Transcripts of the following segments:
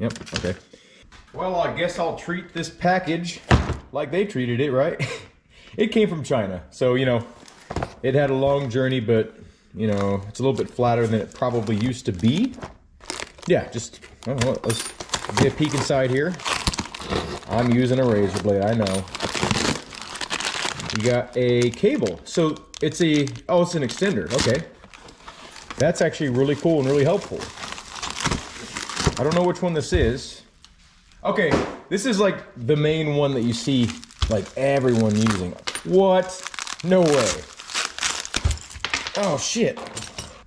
Yep, okay. Well, I guess I'll treat this package like they treated it, right? It came from China, so, you know, it had a long journey, but, you know, it's a little bit flatter than it probably used to be. Yeah, just, I don't know, let's get a peek inside here. I'm using a razor blade, I know. You got a cable. So it's a, oh, it's an extender, okay. That's actually really cool and really helpful. I don't know which one this is. Okay, this is like the main one that you see like everyone using. What? No way. Oh shit.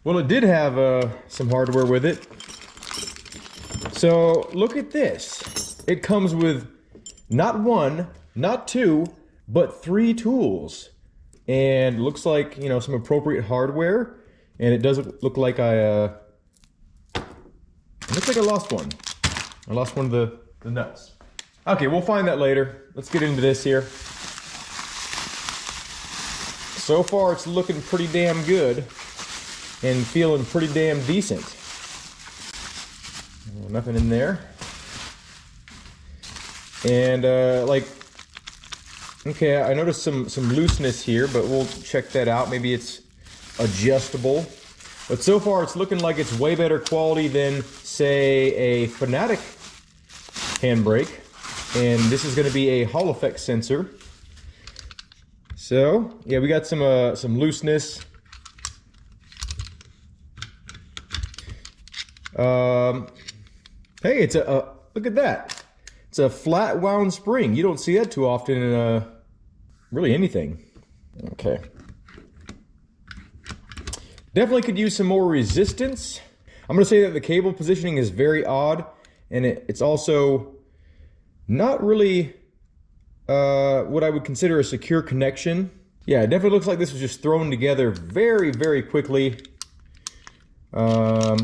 Well, it did have some hardware with it. So look at this. It comes with not one, not two, but 3 tools. And looks like, you know, some appropriate hardware. And it doesn't look like it looks like I lost one. I lost one of the nuts. Okay, we'll find that later. Let's get into this here. So far, it's looking pretty damn good and feeling pretty damn decent. Nothing in there. And like, okay, I noticed some looseness here, but we'll check that out. Maybe it's adjustable. But so far, it's looking like it's way better quality than, say, a Fanatic handbrake. And this is going to be a Hall effect sensor. So yeah, we got some looseness. Hey, it's a look at that. It's a flat wound spring. You don't see that too often in really anything. Okay. Definitely could use some more resistance. I'm going to say that the cable positioning is very odd, and it's also not really what I would consider a secure connection. Yeah, it definitely looks like this was just thrown together very, very quickly. I'm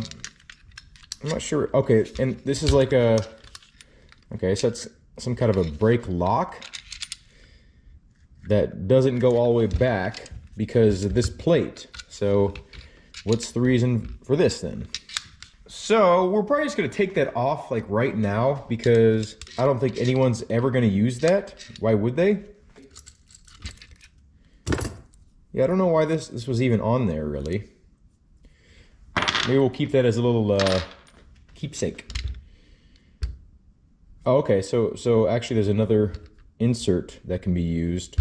not sure. Okay, and this is like a, okay, so it's some kind of a brake lock that doesn't go all the way back because of this plate. So what's the reason for this then? So we're probably just gonna take that off like right now because I don't think anyone's ever gonna use that. Why would they? Yeah, I don't know why this was even on there really. Maybe we'll keep that as a little keepsake. Oh, okay, so actually there's another insert that can be used.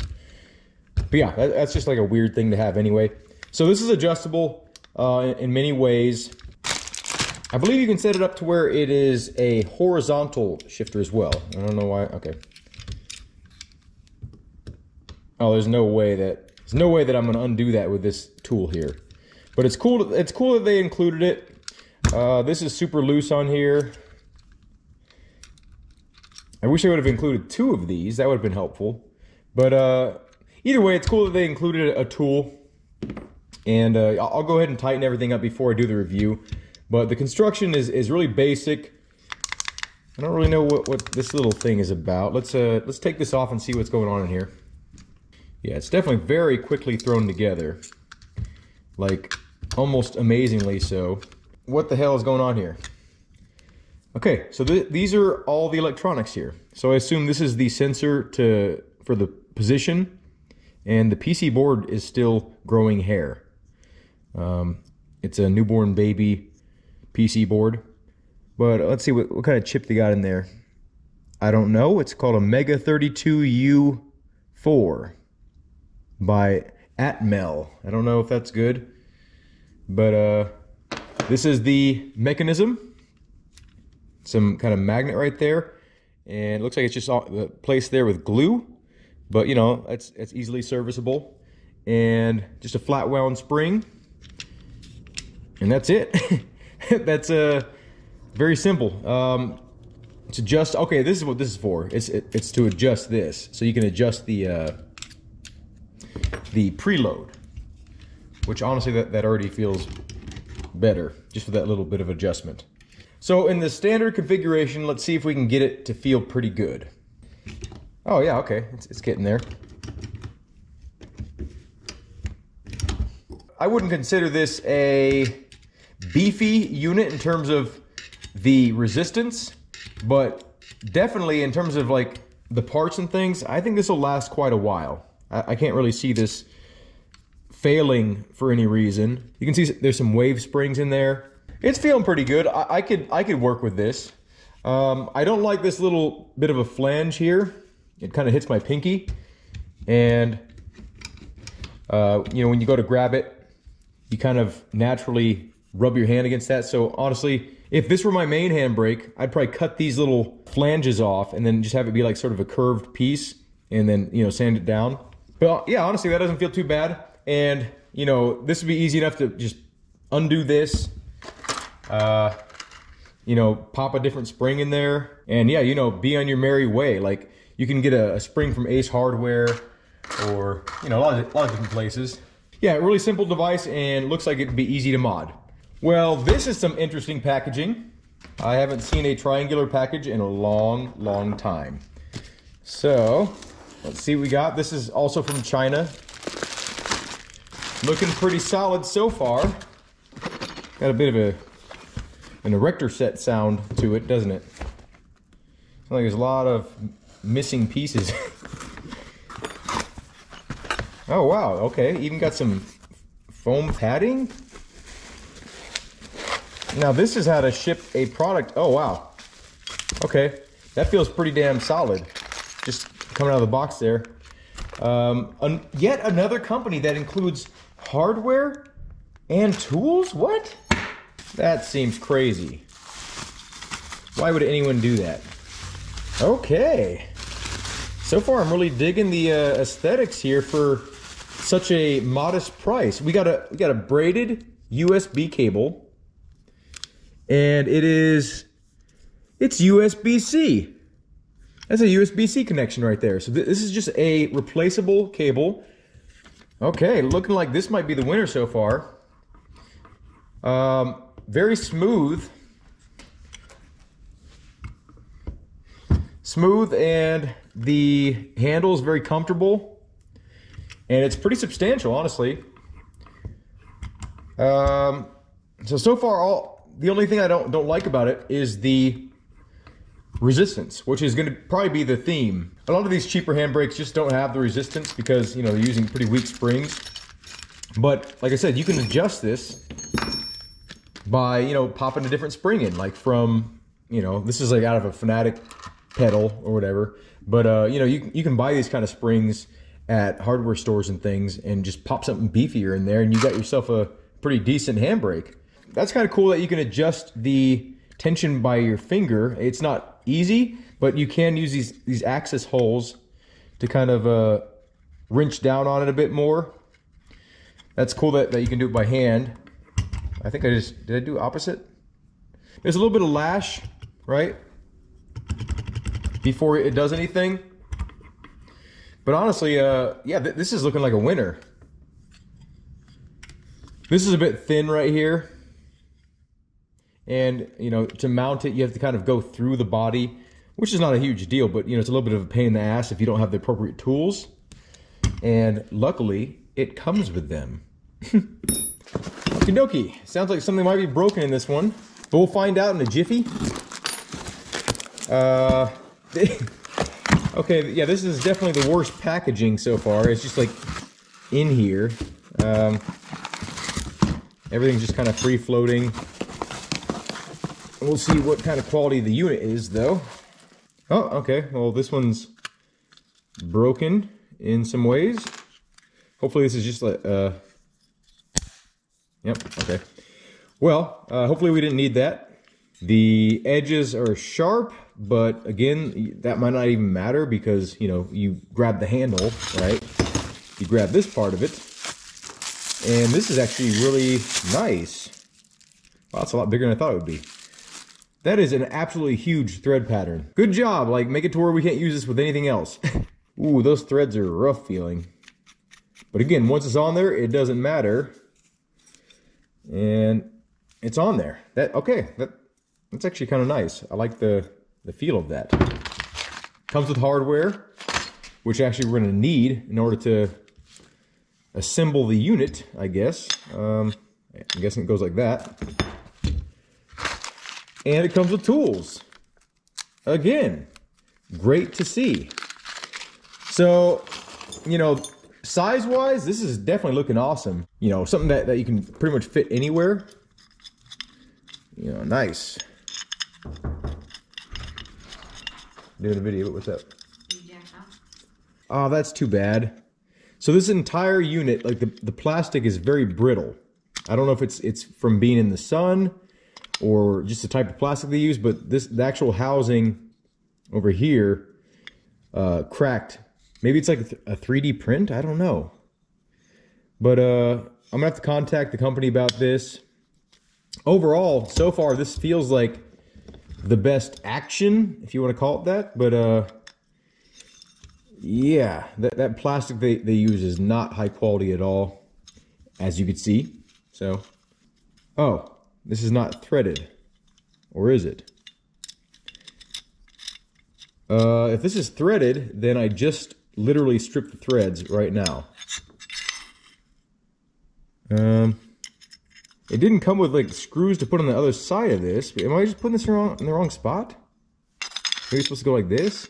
But yeah, that's just like a weird thing to have anyway. So this is adjustable in many ways. I believe you can set it up to where it is a horizontal shifter as well. I don't know why. Okay. Oh, there's no way that I'm going to undo that with this tool here. But it's cool. It's cool that they included it. This is super loose on here. I wish I would have included 2 of these. That would have been helpful. But either way, it's cool that they included a tool. And I'll go ahead and tighten everything up before I do the review. But the construction is really basic. I don't really know what this little thing is about. Let's take this off and see what's going on in here. Yeah, it's definitely very quickly thrown together. Like, almost amazingly so. What the hell is going on here? Okay, so these are all the electronics here. So I assume this is the sensor for the position, and the PC board is still growing hair. It's a newborn baby PC board, but let's see what kind of chip they got in there. I don't know. It's called a Mega 32U4 by Atmel. I don't know if that's good, but this is the mechanism. Some kind of magnet right there, and it looks like it's just placed there with glue, but you know, it's easily serviceable. And just a flat wound spring, and that's it. That's very simple. To adjust, okay, this is what this is for. It's to adjust this, so you can adjust the preload, which honestly that already feels better just with that little bit of adjustment. So in the standard configuration, let's see if we can get it to feel pretty good. Oh yeah, okay, it's getting there. I wouldn't consider this a beefy unit in terms of the resistance, but definitely in terms of like the parts and things, I think this will last quite a while. I can't really see this failing for any reason. You can see there's some wave springs in there. It's feeling pretty good. I could work with this. I don't like this little bit of a flange here. It kind of hits my pinky, and you know, when you go to grab it, you kind of naturally rub your hand against that. So honestly, if this were my main handbrake, I'd probably cut these little flanges off and then just have it be like sort of a curved piece, and then, you know, sand it down. But yeah, honestly, that doesn't feel too bad. And you know, this would be easy enough to just undo this, you know, pop a different spring in there, and yeah, you know, be on your merry way. Like, you can get a spring from Ace Hardware, or, you know, a lot of different places. Yeah, really simple device, and looks like it'd be easy to mod. Well, this is some interesting packaging. I haven't seen a triangular package in a long, long time. So, let's see what we got. This is also from China. Looking pretty solid so far. Got a bit of an erector set sound to it, doesn't it? Sounds like there's a lot of missing pieces. Oh wow, okay, even got some foam padding. Now this is how to ship a product. Oh wow, okay, that feels pretty damn solid, just coming out of the box there. Yet another company that includes hardware and tools? What? That seems crazy. Why would anyone do that? Okay, so far I'm really digging the aesthetics here for such a modest price. We got a braided USB cable, and it's USB-C. That's a USB-C connection right there. So this is just a replaceable cable. Okay, looking like this might be the winner so far. Very smooth. Smooth, and the handle is very comfortable. And it's pretty substantial, honestly. So far, the only thing I don't like about it is the resistance, which is going to probably be the theme. A lot of these cheaper handbrakes just don't have the resistance because, you know, they're using pretty weak springs. But like I said, you can adjust this by, you know, popping a different spring in, like from, you know, this is like out of a Fanatic pedal or whatever. But you know, you can buy these kind of springs at hardware stores and things, and just pop something beefier in there, and you got yourself a pretty decent handbrake. That's kind of cool that you can adjust the tension by your finger. It's not easy, but you can use these access holes to kind of wrench down on it a bit more. That's cool that you can do it by hand. I think did I do opposite? There's a little bit of lash, right? Before it does anything. But honestly, yeah, this is looking like a winner. This is a bit thin right here. And, you know, to mount it, you have to kind of go through the body, which is not a huge deal, but, you know, it's a little bit of a pain in the ass if you don't have the appropriate tools. And luckily, it comes with them. Okie dokie. Sounds like something might be broken in this one, but we'll find out in a jiffy. Okay, yeah, this is definitely the worst packaging so far. It's just like in here. Everything's just kind of free floating. We'll see what kind of quality the unit is, though. Oh, okay. Well, this one's broken in some ways. Hopefully this is just like, yep, okay. Well, hopefully we didn't need that. The edges are sharp, but again, that might not even matter because, you know, you grab the handle, right? You grab this part of it, and this is actually really nice. Wow, it's a lot bigger than I thought it would be. That is an absolutely huge thread pattern. Good job, like, make it to where we can't use this with anything else. Ooh, those threads are rough feeling. But again, once it's on there, it doesn't matter. And it's on there. Okay, that's actually kind of nice. I like the feel of that. Comes with hardware, which actually we're going to need in order to assemble the unit, I guess. I'm guessing it goes like that. And it comes with tools. again. Great to see. So, you know, size-wise, this is definitely looking awesome. You know, something that you can pretty much fit anywhere. You know, nice. Doing a video, but what's up? Oh, that's too bad. So this entire unit, like the plastic is very brittle. I don't know if it's from being in the sun or just the type of plastic they use, but the actual housing over here cracked. Maybe it's like a 3D print, I don't know. But I'm gonna have to contact the company about this. Overall, so far this feels like the best action, if you want to call it that, but yeah, that plastic they use is not high quality at all, as you can see. So, oh, this is not threaded, or is it? If this is threaded, then I just literally stripped the threads right now. It didn't come with like screws to put on the other side of this. Am I just putting this in the wrong spot? Maybe it's supposed to go like this?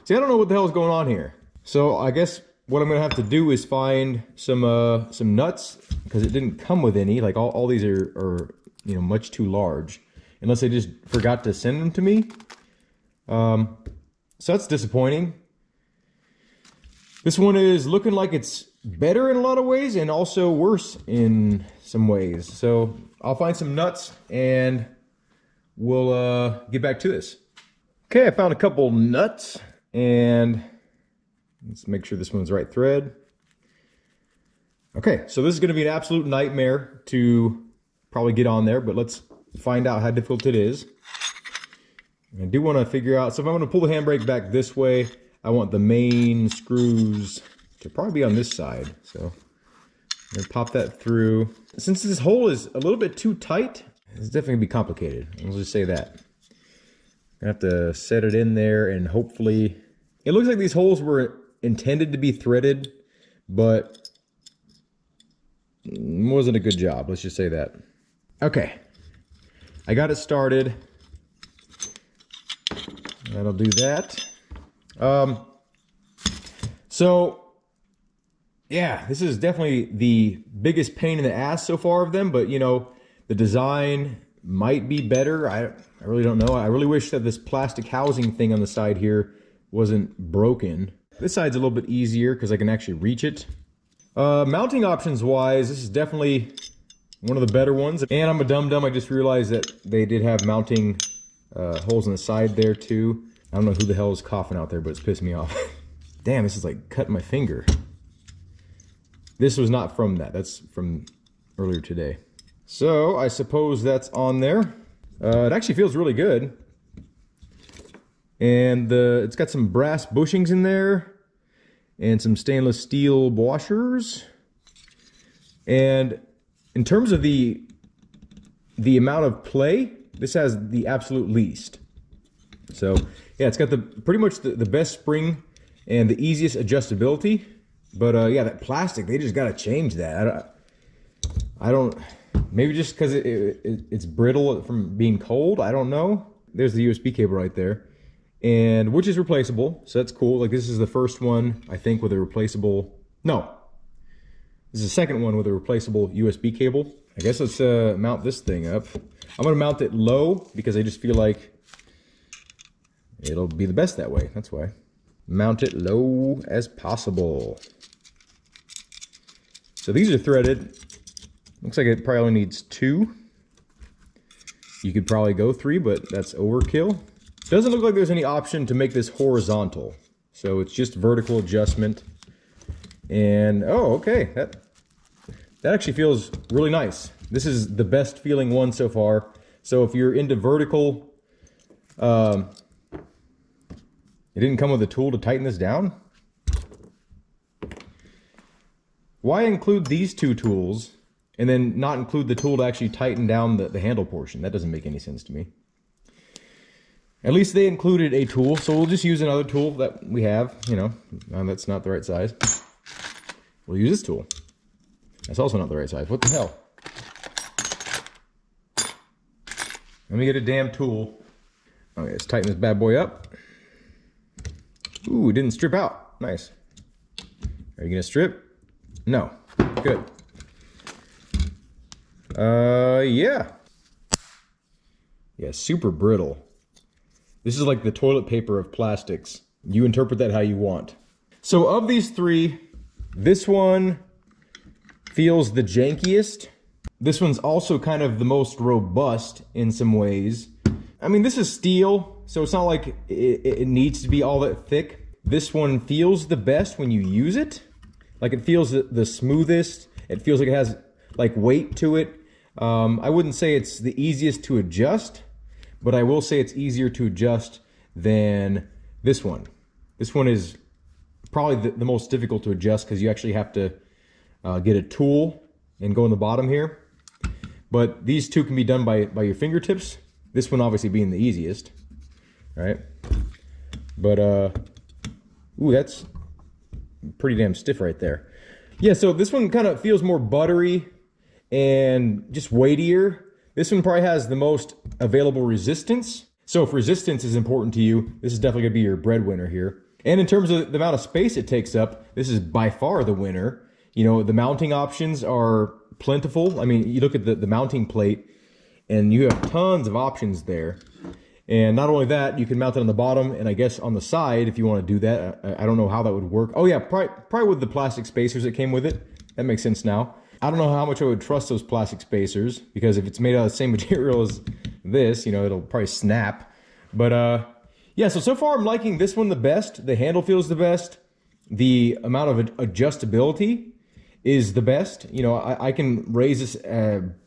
See, I don't know what the hell is going on here. So I guess what I'm gonna have to do is find some nuts, because it didn't come with any. Like all these are you know, much too large, unless they just forgot to send them to me. So that's disappointing. This one is looking like it's better in a lot of ways and also worse in some ways. So I'll find some nuts and we'll get back to this. Okay, I found a couple nuts and let's make sure this one's the right thread. Okay, so this is going to be an absolute nightmare to probably get on there, but let's find out how difficult it is. I do want to figure out, so if I'm going to pull the handbrake back this way, I want the main screws to probably be on this side. So I'm going to pop that through. Since this hole is a little bit too tight, it's definitely going to be complicated. I'll just say that. I have to set it in there and hopefully... It looks like these holes were intended to be threaded, but it wasn't a good job. Let's just say that. Okay. I got it started. That'll do that. So, yeah, this is definitely the biggest pain in the ass so far of them, but, you know, the design might be better. I really don't know. I really wish that this plastic housing thing on the side here wasn't broken. This side's a little bit easier because I can actually reach it. Mounting options wise, this is definitely one of the better ones. And I'm a dum-dum, I just realized that they did have mounting holes on the side there too. I don't know who the hell is coughing out there, but it's pissing me off. Damn, this is like cutting my finger. This was not from that. That's from earlier today. So I suppose that's on there. It actually feels really good. And it's got some brass bushings in there and some stainless steel washers. And in terms of the amount of play, this has the absolute least. So yeah, it's got pretty much the best spring and the easiest adjustability. But yeah, that plastic, they just got to change that. I don't, maybe just because it's brittle from being cold, I don't know. There's the USB cable right there, and which is replaceable, so that's cool. Like this is the first one, I think, with a replaceable, no, this is the second one with a replaceable USB cable. I guess let's mount this thing up. I'm gonna mount it low because I just feel like it'll be the best that way, that's why. Mount it low as possible. So these are threaded. Looks like it probably only needs 2. You could probably go 3, but that's overkill. Doesn't look like there's any option to make this horizontal. So it's just vertical adjustment. And, oh, okay. That actually feels really nice. This is the best feeling one so far. So if you're into vertical, it didn't come with a tool to tighten this down. Why include these 2 tools and then not include the tool to actually tighten down the handle portion? That doesn't make any sense to me. At least they included a tool, so we'll just use another tool that we have, you know. That's not the right size. We'll use this tool. That's also not the right size. What the hell? Let me get a damn tool. Okay, let's tighten this bad boy up. Ooh, it didn't strip out. Nice. Are you gonna strip? No. Good. Yeah. Yeah, super brittle. This is like the toilet paper of plastics. You interpret that how you want. So of these three, this one feels the jankiest. This one's also kind of the most robust in some ways. I mean, this is steel, so it's not like it needs to be all that thick. This one feels the best when you use it. Like it feels the smoothest. It feels like it has like weight to it. I wouldn't say it's the easiest to adjust, but I will say it's easier to adjust than this one. This one is probably the most difficult to adjust because you actually have to get a tool and go in the bottom here. But these two can be done by your fingertips. This one obviously being the easiest, right? But, ooh, that's pretty damn stiff right there. Yeah, so this one kind of feels more buttery and just weightier. This one probably has the most available resistance. So if resistance is important to you, this is definitely gonna be your breadwinner here. And in terms of the amount of space it takes up, this is by far the winner. You know, the mounting options are plentiful. I mean, you look at the mounting plate and you have tons of options there. And not only that, you can mount it on the bottom and I guess on the side if you want to do that. I don't know how that would work. Oh yeah, probably with the plastic spacers that came with it. That makes sense now. I don't know how much I would trust those plastic spacers because if it's made out of the same material as this, you know, it'll probably snap. But yeah, so far I'm liking this one the best. The handle feels the best. The amount of adjustability is the best. You know, I can raise this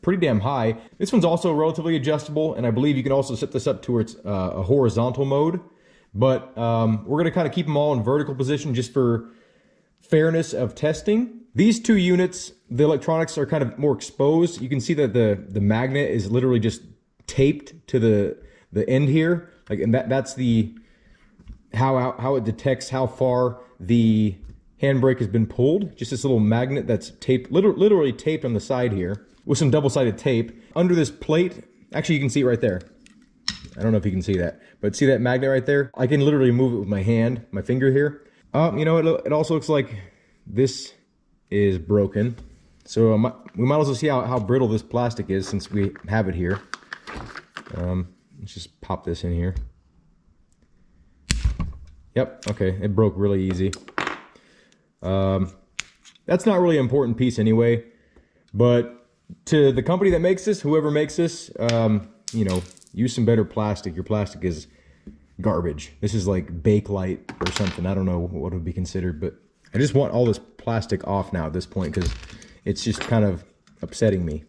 pretty damn high. This one's also relatively adjustable, and I believe you can also set this up towards a horizontal mode. But we're gonna kind of keep them all in vertical position just for fairness of testing. These two units, the electronics are kind of more exposed. You can see that the magnet is literally just taped to the end here. Like, and that's the how it detects how far the handbrake has been pulled. Just this little magnet that's taped, literally taped on the side here with some double-sided tape. Under this plate, actually you can see it right there. I don't know if you can see that, but see that magnet right there? I can literally move it with my hand, my finger here. You know, it also looks like this is broken. So we might as well see how brittle this plastic is since we have it here. Let's just pop this in here. Yep, okay, it broke really easy. That's not really an important piece anyway, but to the company that makes this, whoever makes this, you know, use some better plastic. Your plastic is garbage. This is like Bakelite or something. I don't know what it would be considered, but I just want all this plastic off now at this point because it's just kind of upsetting me.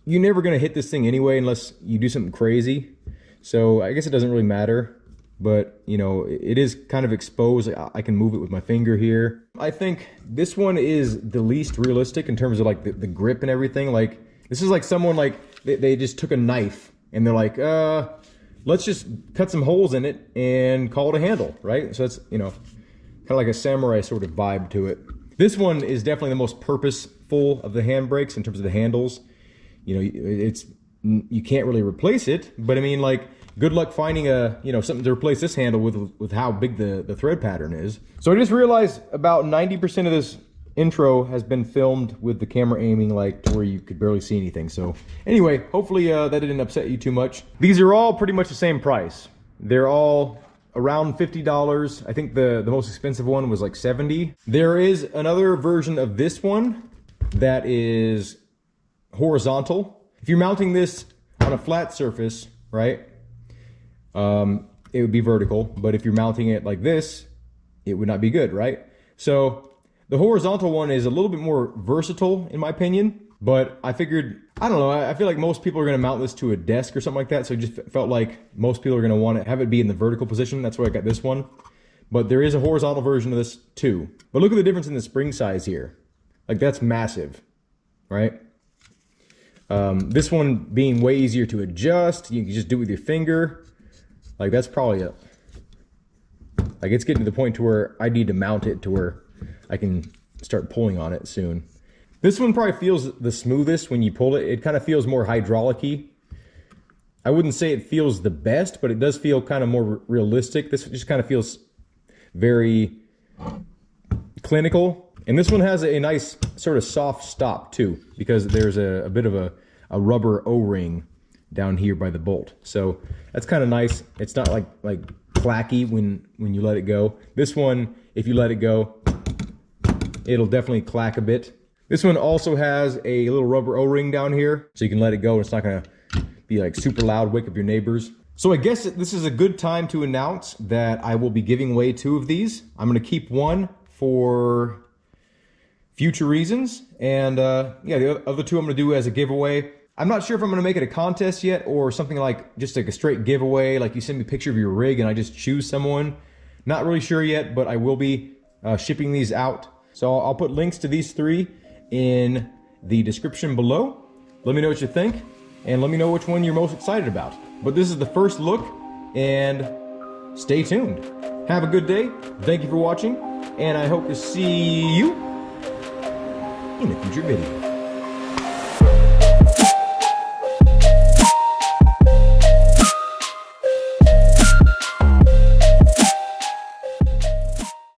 You're never going to hit this thing anyway unless you do something crazy. So I guess it doesn't really matter. But, you know, it is kind of exposed. I can move it with my finger here. I think this one is the least realistic in terms of like the grip and everything. Like, this is like someone like, they just took a knife and they're like, let's just cut some holes in it and call it a handle, right? So that's, you know, kind of like a samurai sort of vibe to it. This one is definitely the most purposeful of the handbrakes in terms of the handles. You know, you can't really replace it, but I mean, like, good luck finding something to replace this handle with how big the thread pattern is. So I just realized about 90% of this intro has been filmed with the camera aiming like to where you could barely see anything. So anyway, hopefully that didn't upset you too much. These are all pretty much the same price. They're all around $50. I think the most expensive one was like $70. There is another version of this one that is horizontal. If you're mounting this on a flat surface, right? It would be vertical, but if you're mounting it like this, it would not be good, right? So the horizontal one is a little bit more versatile in my opinion, but I figured, I don't know, I feel like most people are gonna mount this to a desk or something like that, so it just felt like most people are gonna want to have it be in the vertical position. That's why I got this one. But there is a horizontal version of this too. But look at the difference in the spring size here. Like, that's massive, right? This one being way easier to adjust. You can just do it with your finger. Like, that's probably it. Like, it's getting to the point to where I need to mount it to where I can start pulling on it soon. This one probably feels the smoothest when you pull it. It kind of feels more hydraulic-y. I wouldn't say it feels the best, but it does feel kind of more realistic. This just kind of feels very clinical. And this one has a nice sort of soft stop too, because there's a bit of a rubber O-ring down here by the bolt. So that's kind of nice. It's not like clacky when you let it go. This one, if you let it go, it'll definitely clack a bit. This one also has a little rubber O-ring down here, so you can let it go. It's not gonna be like super loud, wake up your neighbors. So I guess this is a good time to announce that I will be giving away 2 of these. I'm gonna keep one for future reasons, and yeah, the other 2 I'm gonna do as a giveaway. I'm not sure if I'm gonna make it a contest yet, or something like just like a straight giveaway, like you send me a picture of your rig and I just choose someone. Not really sure yet, but I will be shipping these out. So I'll put links to these 3 in the description below. Let me know what you think, and let me know which one you're most excited about. But this is the first look, and stay tuned. Have a good day. Thank you for watching, and I hope to see you in a future video.